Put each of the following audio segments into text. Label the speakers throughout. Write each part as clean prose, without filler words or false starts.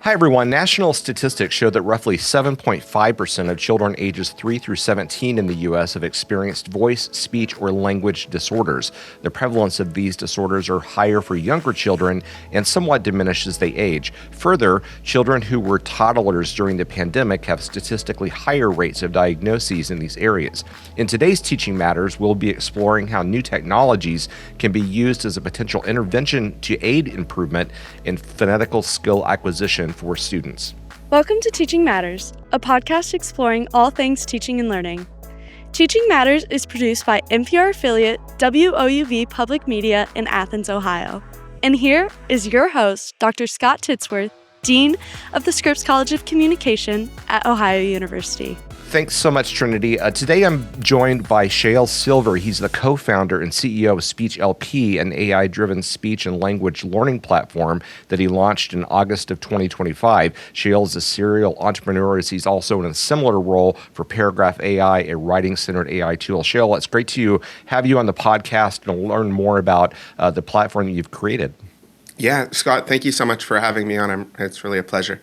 Speaker 1: Hi, everyone. National statistics show that roughly 7.5% of children ages 3 through 17 in the U.S. have experienced voice, speech, or language disorders. The prevalence of these disorders are higher for younger children and somewhat diminish as they age. Further, children who were toddlers during the pandemic have statistically higher rates of diagnoses in these areas. In today's Teaching Matters, we'll be exploring how new technologies can be used as a potential intervention to aid improvement in phonetical skill acquisition for students.
Speaker 2: Welcome to Teaching Matters, a podcast exploring all things teaching and learning. Teaching Matters is produced by NPR affiliate WOUV Public Media in Athens, Ohio. And here is your host, Dr. Scott Titsworth, Dean of the Scripps College of Communication at Ohio University.
Speaker 1: Thanks so much, Trinity. Today I'm joined by Shail Silver. He's the co-founder and CEO of Speech LP, an AI-driven speech and language learning platform that he launched in August of 2025. Shail is a serial entrepreneur as he's also in a similar role for Paragraph AI, a writing-centered AI tool. Shail, it's great to have you on the podcast and learn more about the platform that you've created.
Speaker 3: Yeah, Scott, thank you so much for having me on. It's really a pleasure.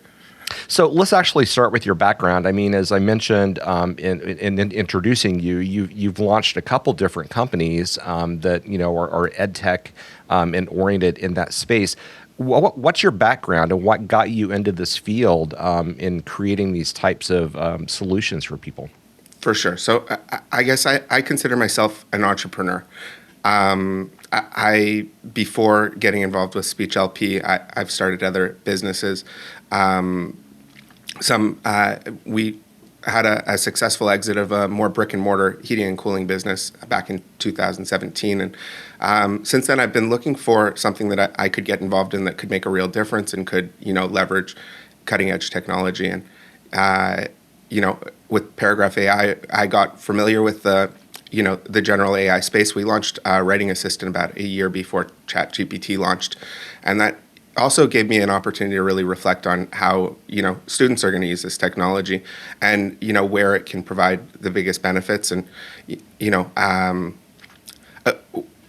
Speaker 1: So let's actually start with your background. I mean, as I mentioned in introducing you, you've launched a couple different companies that are ed tech and oriented in that space. What's your background and what got you into this field in creating these types of solutions for people?
Speaker 3: For sure. So I guess I consider myself an entrepreneur. Before getting involved with Speech LP, I've started other businesses. We had a successful exit of a more brick and mortar heating and cooling business back in 2017. And since then, I've been looking for something that I could get involved in that could make a real difference and could, leverage cutting edge technology. And, with Paragraph AI, I got familiar with the general AI space. We launched Writing Assistant about a year before ChatGPT launched. And that also gave me an opportunity to really reflect on how, students are going to use this technology and, where it can provide the biggest benefits. And,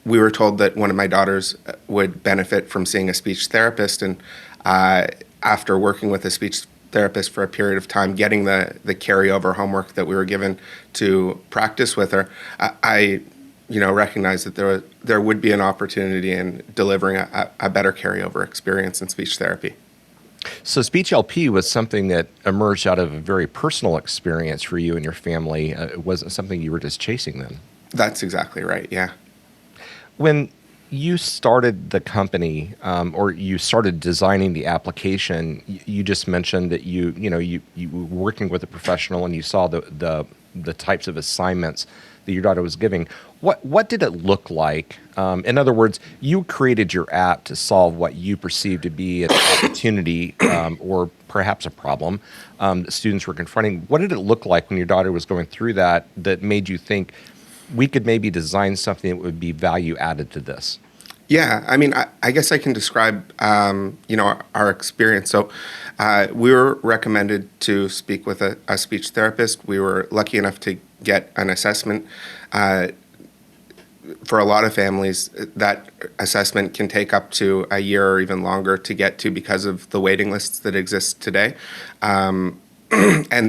Speaker 3: we were told that one of my daughters would benefit from seeing a speech therapist. And after working with a speech therapist for a period of time, getting the carryover homework that we were given to practice with her, I recognized that there would be an opportunity in delivering a better carryover experience in speech therapy.
Speaker 1: So Speech LP was something that emerged out of a very personal experience for you and your family. It wasn't something you were just chasing then.
Speaker 3: That's exactly right, yeah.
Speaker 1: When you started the company or you started designing the application, you just mentioned that you were working with a professional and you saw the types of assignments that your daughter was giving. What did it look like? In other words, you created your app to solve what you perceived to be an opportunity or perhaps a problem that students were confronting. What did it look like when your daughter was going through that made you think we could maybe design something that would be value added to this?
Speaker 3: Yeah, I mean, I guess I can describe, our experience. So we were recommended to speak with a speech therapist. We were lucky enough to get an assessment. For a lot of families, that assessment can take up to a year or even longer to get to because of the waiting lists that exist today. And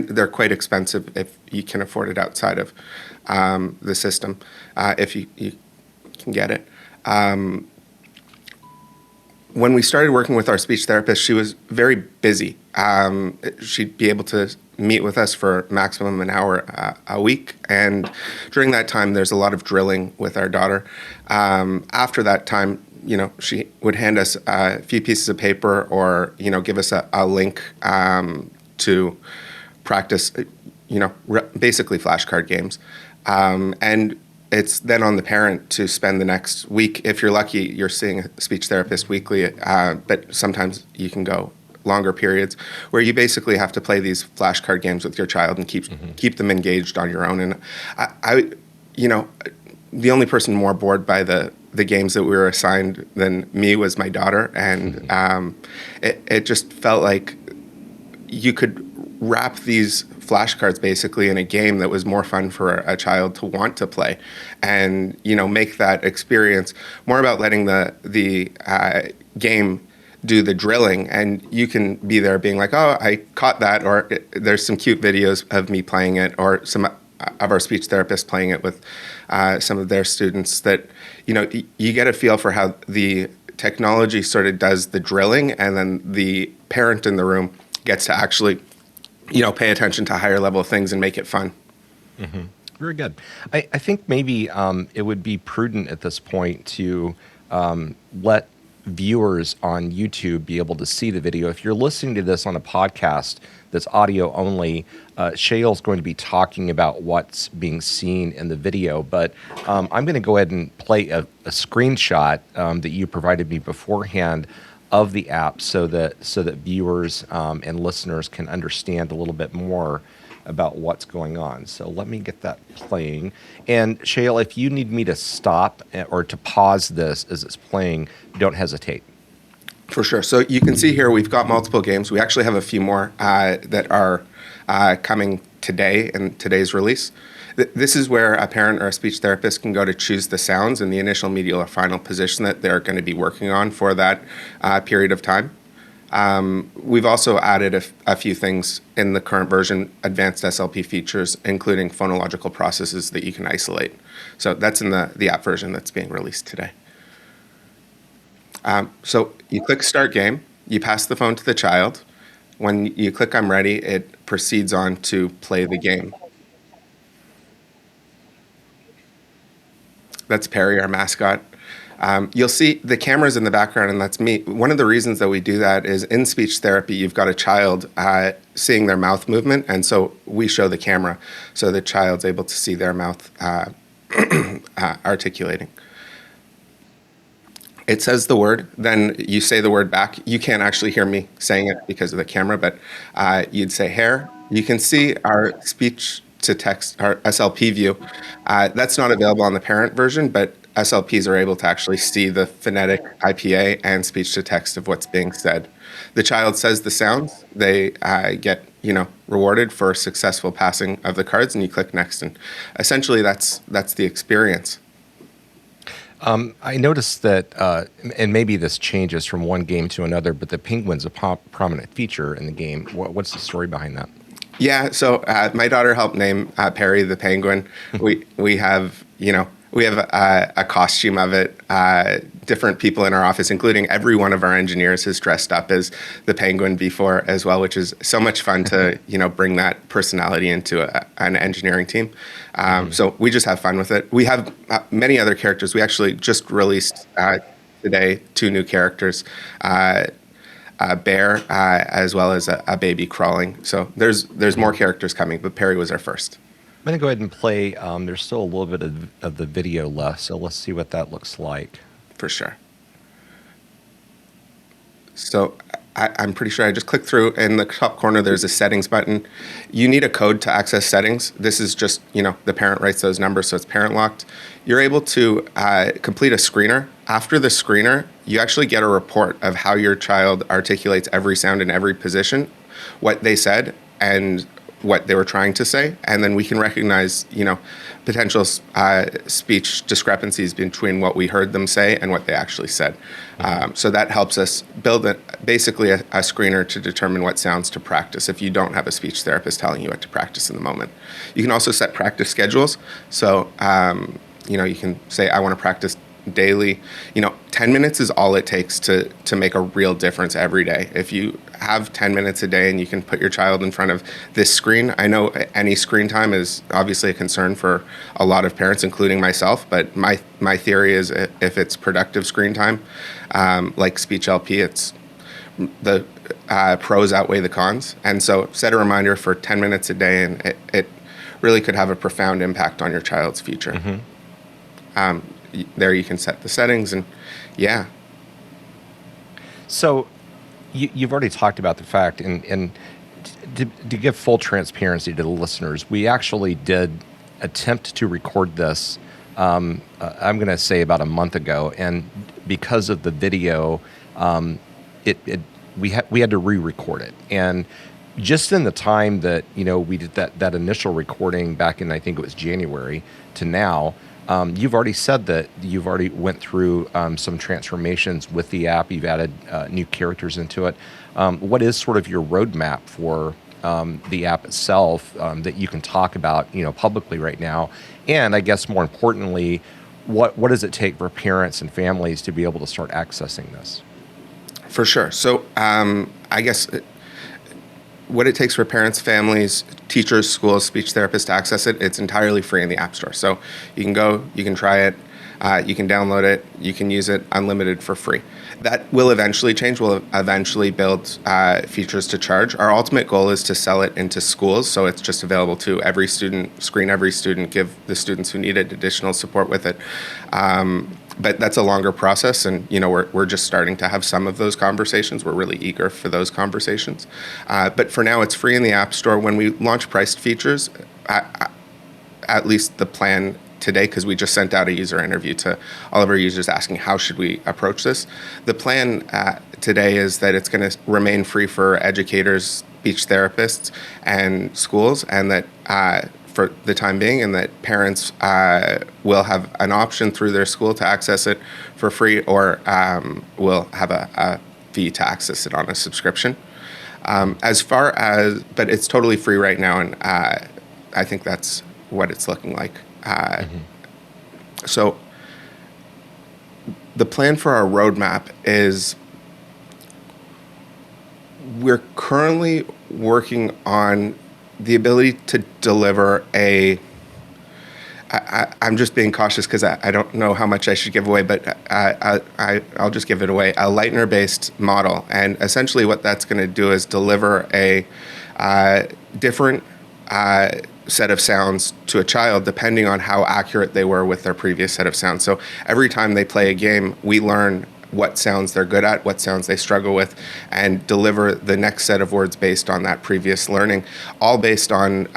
Speaker 3: they're quite expensive if you can afford it outside of the system, if you can get it. When we started working with our speech therapist, she was very busy. She'd be able to meet with us for maximum an hour a week. And during that time, there's a lot of drilling with our daughter. After that time, she would hand us a few pieces of paper or, give us a link to practice, basically flashcard games. And it's then on the parent to spend the next week. If you're lucky, you're seeing a speech therapist weekly, but sometimes you can go longer periods where you basically have to play these flashcard games with your child and keep them engaged on your own. And I the only person more bored by the games that we were assigned than me was my daughter. And it just felt like you could wrap these flashcards basically in a game that was more fun for a child to want to play, and make that experience more about letting the game do the drilling, and you can be there being like, oh, I caught that, or there's some cute videos of me playing it, or some of our speech therapists playing it with some of their students, that, you get a feel for how the technology sort of does the drilling, and then the parent in the room gets to actually, pay attention to higher level things and make it fun.
Speaker 1: Mm-hmm. Very good. I think maybe it would be prudent at this point to let viewers on YouTube be able to see the video. If you're listening to this on a podcast that's audio only, Shail's going to be talking about what's being seen in the video, but I'm going to go ahead and play a screenshot that you provided me beforehand of the app so that viewers and listeners can understand a little bit more about what's going on. So let me get that playing. And Shail, if you need me to stop or to pause this as it's playing, don't hesitate.
Speaker 3: For sure. So you can see here we've got multiple games. We actually have a few more that are coming today in today's release. This is where a parent or a speech therapist can go to choose the sounds in the initial, medial, or final position that they're going to be working on for that period of time. We've also added a few things in the current version, advanced SLP features, including phonological processes that you can isolate. So that's in the app version that's being released today. So you click Start Game, you pass the phone to the child. When you click I'm ready, it proceeds on to play the game. That's Perry, our mascot. You'll see the camera's in the background, and that's me. One of the reasons that we do that is in speech therapy, you've got a child seeing their mouth movement, and so we show the camera so the child's able to see their mouth articulating. It says the word, then you say the word back. You can't actually hear me saying it because of the camera, but you'd say hair. You can see our speech to text, our SLP view. That's not available on the parent version, but SLPs are able to actually see the phonetic IPA and speech to text of what's being said. The child says the sounds, they get rewarded for successful passing of the cards, and you click next, and essentially that's the experience.
Speaker 1: I noticed that, and maybe this changes from one game to another, but the penguin's a prominent feature in the game. What's the story behind that?
Speaker 3: Yeah, so my daughter helped name Perry the penguin. We have a costume of it. Different people in our office, including every one of our engineers, has dressed up as the penguin before as well, which is so much fun to bring that personality into an engineering team. So we just have fun with it. We have many other characters. We actually just released today 2 new characters. A bear, as well as a baby crawling. So there's more characters coming, but Perry was our first.
Speaker 1: I'm going to go ahead and play. There's still a little bit of the video left, so let's see what that looks like.
Speaker 3: For sure. So I'm pretty sure I just clicked through. In the top corner, there's a settings button. You need a code to access settings. This is just, the parent writes those numbers, so it's parent locked. You're able to complete a screener. After the screener, you actually get a report of how your child articulates every sound in every position, what they said, and what they were trying to say, and then we can recognize, potential speech discrepancies between what we heard them say and what they actually said. So that helps us build basically a screener to determine what sounds to practice if you don't have a speech therapist telling you what to practice in the moment. You can also set practice schedules. So, you can say, I want to practice daily. 10 minutes is all it takes to make a real difference every day. If you have 10 minutes a day and you can put your child in front of this screen, I know any screen time is obviously a concern for a lot of parents, including myself, but my theory is if it's productive screen time, like Speech LP, it's the pros outweigh the cons. And so set a reminder for 10 minutes a day, and it really could have a profound impact on your child's future. Mm-hmm. There you can set the settings, and yeah.
Speaker 1: So you've already talked about the fact, and to give full transparency to the listeners, we actually did attempt to record this, I'm going to say about a month ago, and because of the video, we had to re-record it. And just in the time that we did that initial recording back in, I think it was January, to now, You've already said that you've already went through some transformations with the app. You've added new characters into it. What is sort of your roadmap for the app itself that you can talk about, publicly right now? And I guess more importantly, what does it take for parents and families to be able to start accessing this?
Speaker 3: For sure. So I guess what it takes for parents, families, teachers, schools, speech therapists to access it, it's entirely free in the App Store. So you can go, you can try it, you can download it, you can use it unlimited for free. That will eventually change. We'll eventually build features to charge. Our ultimate goal is to sell it into schools, so it's just available to every student, screen every student, give the students who need it additional support with it. But that's a longer process, and we're just starting to have some of those conversations. We're really eager for those conversations. But for now, it's free in the App Store. When we launch priced features, at least the plan today, because we just sent out a user interview to all of our users asking how should we approach this. The plan today is that it's going to remain free for educators, speech therapists, and schools, and that for the time being, and that parents will have an option through their school to access it for free, or will have a fee to access it on a subscription. But it's totally free right now, and I think that's what it's looking like. So the plan for our roadmap is we're currently working on the ability to deliver I'm just being cautious because I don't know how much I should give away, but I'll just give it away, a Lightner-based model. And essentially what that's going to do is deliver a different set of sounds to a child depending on how accurate they were with their previous set of sounds. So every time they play a game, we learn what sounds they're good at, what sounds they struggle with, and deliver the next set of words based on that previous learning, all based on,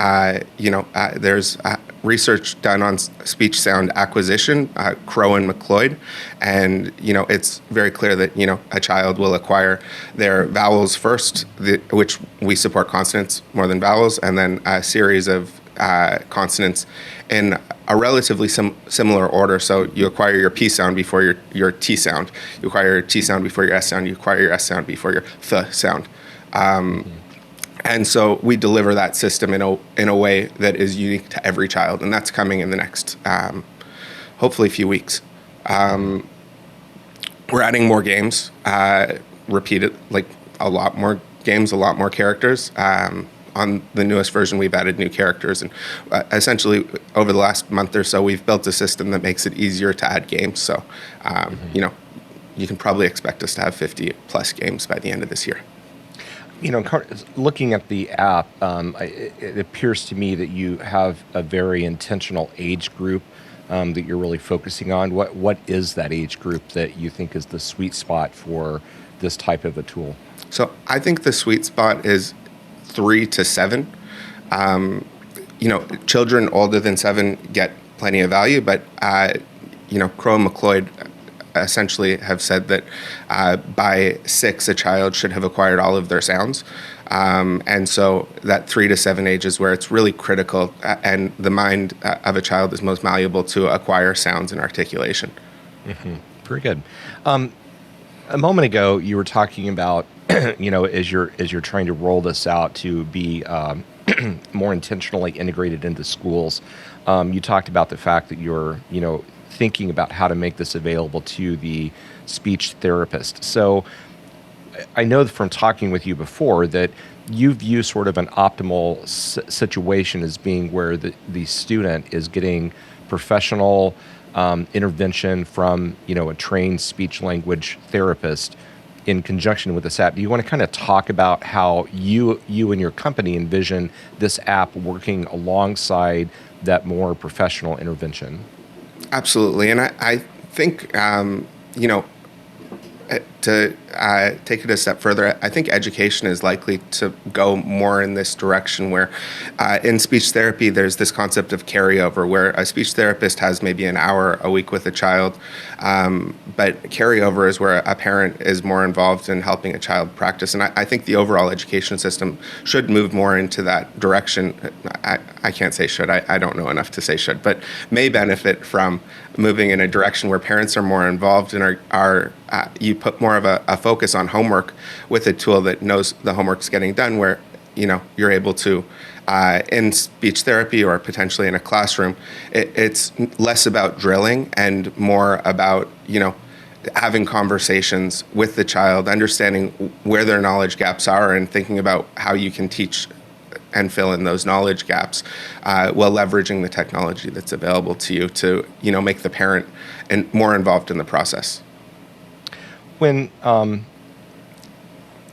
Speaker 3: there's research done on speech sound acquisition, Crow and McLeod, and, it's very clear that, a child will acquire their vowels first, which we support consonants more than vowels, and then a series of consonants in a relatively similar order. So you acquire your P sound before your T sound. You acquire your T sound before your S sound. You acquire your S sound before your th sound. And so we deliver that system in a way that is unique to every child, and that's coming in the next, hopefully, few weeks. We're adding more games, repeated, like a lot more games, a lot more characters. On the newest version, we've added new characters, and essentially over the last month or so, we've built a system that makes it easier to add games. So, you can probably expect us to have 50 plus games by the end of this year.
Speaker 1: Looking at the app, it appears to me that you have a very intentional age group that you're really focusing on. What is that age group that you think is the sweet spot for this type of a tool?
Speaker 3: So I think the sweet spot is 3 to 7. Children older than 7 get plenty of value, but Crow and McLeod essentially have said that by 6, a child should have acquired all of their sounds. And so that 3 to 7 age is where it's really critical, and the mind of a child is most malleable to acquire sounds and articulation.
Speaker 1: Mm-hmm. Very good. A moment ago, you were talking about, as you're trying to roll this out to be more intentionally integrated into schools, you talked about the fact that you're, thinking about how to make this available to the speech therapist. So I know from talking with you before that you view sort of an optimal situation as being where the student is getting professional intervention from, a trained speech language therapist in conjunction with this app. Do you want to kind of talk about how you and your company envision this app working alongside that more professional intervention?
Speaker 3: Absolutely. And I think, to take it a step further, I think education is likely to go more in this direction where in speech therapy, there's this concept of carryover where a speech therapist has maybe an hour a week with a child, but carryover is where a parent is more involved in helping a child practice. And I think the overall education system should move more into that direction. I can't say should, I don't know enough to say should, but may benefit from moving in a direction where parents are more involved and are you put more of a focus on homework with a tool that knows the homework's getting done, where you're able to in speech therapy or potentially in a classroom, it's less about drilling and more about having conversations with the child, understanding where their knowledge gaps are and thinking about how you can teach and fill in those knowledge gaps while leveraging the technology that's available to you to make the parent more involved in the process.
Speaker 1: When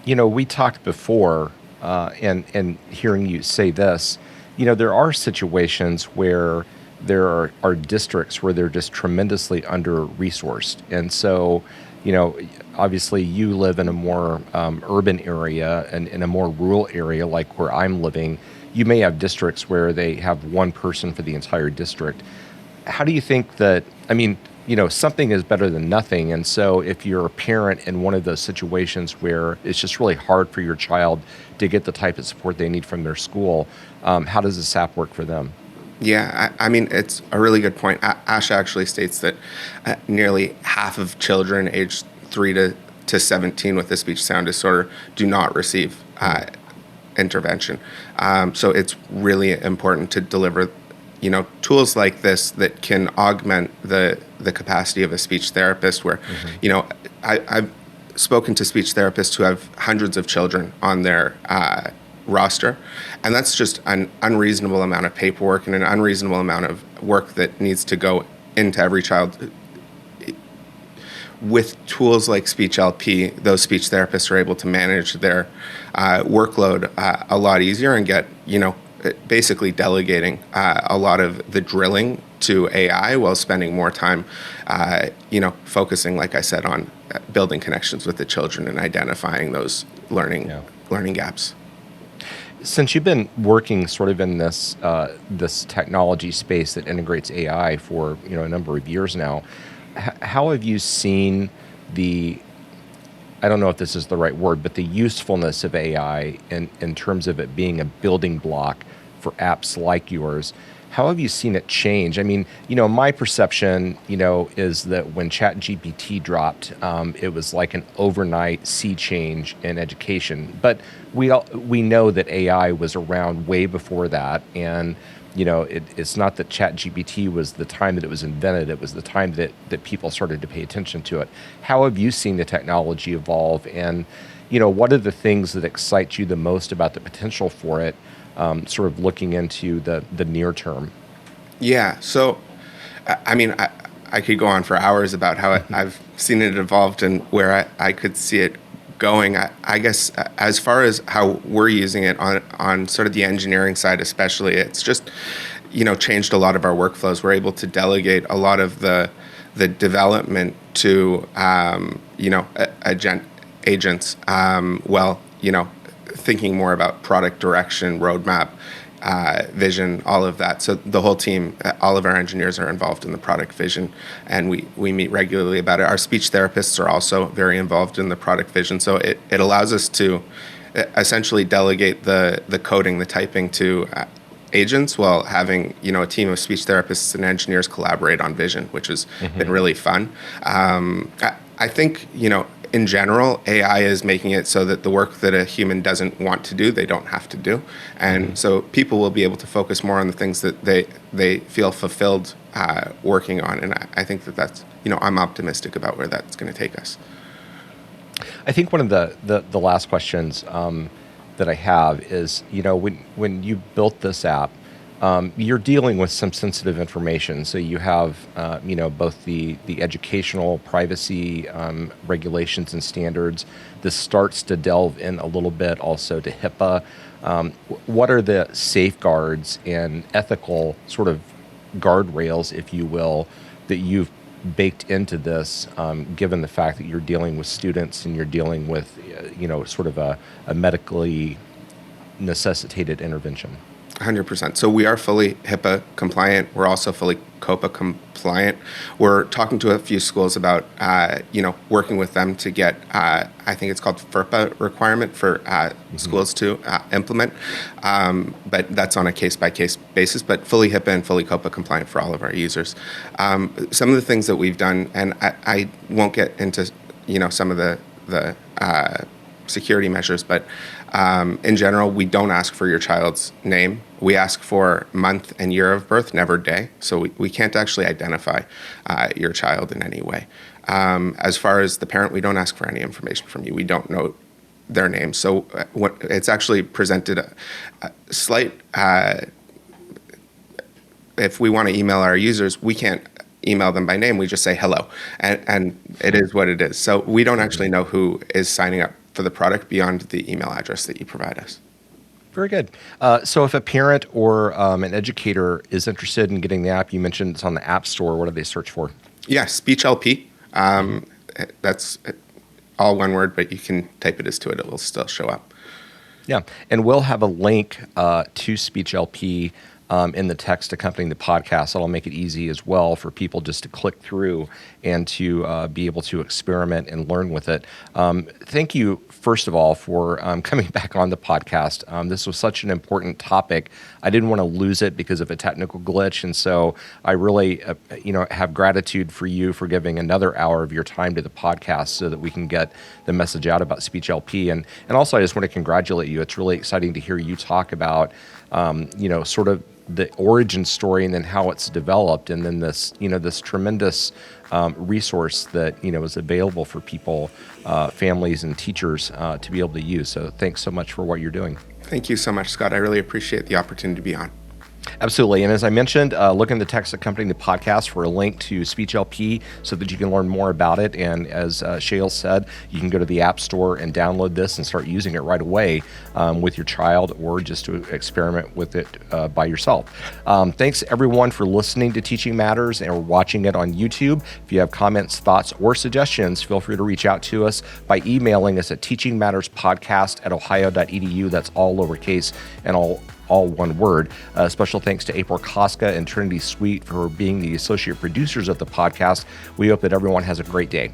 Speaker 1: we talked before, and hearing you say this, there are situations where there are districts where they're just tremendously under-resourced, and so obviously you live in a more urban area and in a more rural area like where I'm living. You may have districts where they have one person for the entire district. How do you think that, something is better than nothing. And so if you're a parent in one of those situations where it's just really hard for your child to get the type of support they need from their school, how does this app work for them?
Speaker 3: Yeah, it's a really good point. ASHA actually states that nearly half of children aged 3 to 17 with a speech sound disorder do not receive intervention. So it's really important to deliver tools like this that can augment the capacity of a speech therapist where, I've spoken to speech therapists who have hundreds of children on their roster, and that's just an unreasonable amount of paperwork and an unreasonable amount of work that needs to go into every child. With tools like Speech LP, those speech therapists are able to manage their workload a lot easier and get, basically delegating a lot of the drilling to AI while spending more time, focusing, like I said, on building connections with the children and identifying those learning gaps.
Speaker 1: Since you've been working sort of in this technology space that integrates AI for a number of years now, how have you seen I don't know if this is the right word, but the usefulness of AI in terms of it being a building block for apps like yours? How have you seen it change? My perception, is that when ChatGPT dropped, it was like an overnight sea change in education. But we know that AI was around way before that, and it's not that ChatGPT was the time that it was invented; it was the time that people started to pay attention to it. How have you seen the technology evolve, and what are the things that excite you the most about the potential for it? Sort of looking into the near term.
Speaker 3: Yeah. So, I could go on for hours about how I've seen it evolved and where I could see it going. I guess as far as how we're using it on sort of the engineering side, especially, it's just, changed a lot of our workflows. We're able to delegate a lot of the development to, agents, thinking more about product direction, roadmap, vision, all of that. So the whole team, all of our engineers are involved in the product vision, and we meet regularly about it. Our speech therapists are also very involved in the product vision. So it allows us to essentially delegate the coding, the typing to agents while having, a team of speech therapists and engineers collaborate on vision, which has been really fun. I think, in general, AI is making it so that the work that a human doesn't want to do, they don't have to do. And so people will be able to focus more on the things that they feel fulfilled working on. And I think that's, I'm optimistic about where that's going to take us.
Speaker 1: I think one of the last questions that I have is, when you built this app, you're dealing with some sensitive information. So you have, both the educational privacy regulations and standards. This starts to delve in a little bit also to HIPAA. What are the safeguards and ethical sort of guardrails, if you will, that you've baked into this, given the fact that you're dealing with students and you're dealing with, sort of a medically necessitated intervention?
Speaker 3: 100%. So we are fully HIPAA compliant. We're also fully COPA compliant. We're talking to a few schools about, working with them to get, I think it's called FERPA requirement for schools to implement. But that's on a case-by-case basis, but fully HIPAA and fully COPA compliant for all of our users. Some of the things that we've done, and I won't get into, some of the security measures, but in general, we don't ask for your child's name. We ask for month and year of birth, never day. So we can't actually identify your child in any way. As far as the parent, we don't ask for any information from you. We don't know their name. So it's actually presented a slight, if we want to email our users, we can't email them by name. We just say hello, and it is what it is. So we don't actually know who is signing up for the product beyond the email address that you provide us.
Speaker 1: Very good. So if a parent or an educator is interested in getting the app, you mentioned it's on the App Store. What do they search for?
Speaker 3: Yeah, Speech LP. That's all one word, but you can type it as to it. It will still show up.
Speaker 1: Yeah, and we'll have a link to Speech LP in the text accompanying the podcast. That'll make it easy as well for people just to click through and to be able to experiment and learn with it. Thank you, first of all, for coming back on the podcast. This was such an important topic. I didn't want to lose it because of a technical glitch, and so I really, have gratitude for you for giving another hour of your time to the podcast so that we can get the message out about Speech LP. And also, I just want to congratulate you. It's really exciting to hear you talk about, sort of the origin story and then how it's developed, and then this tremendous resource that is available for people, families and teachers to be able to use. So thanks so much for what you're doing.
Speaker 3: Thank you so much, Scott. I really appreciate the opportunity to be on.
Speaker 1: Absolutely. And as I mentioned, look in the text accompanying the podcast for a link to Speech LP so that you can learn more about it. And as Shail said, you can go to the App Store and download this and start using it right away with your child, or just to experiment with it by yourself. Thanks, everyone, for listening to Teaching Matters and watching it on YouTube. If you have comments, thoughts, or suggestions, feel free to reach out to us by emailing us at teachingmatterspodcast@ohio.edu. That's all lowercase and all one word. Special thanks to April Koska and Trinity Sweet for being the associate producers of the podcast. We hope that everyone has a great day.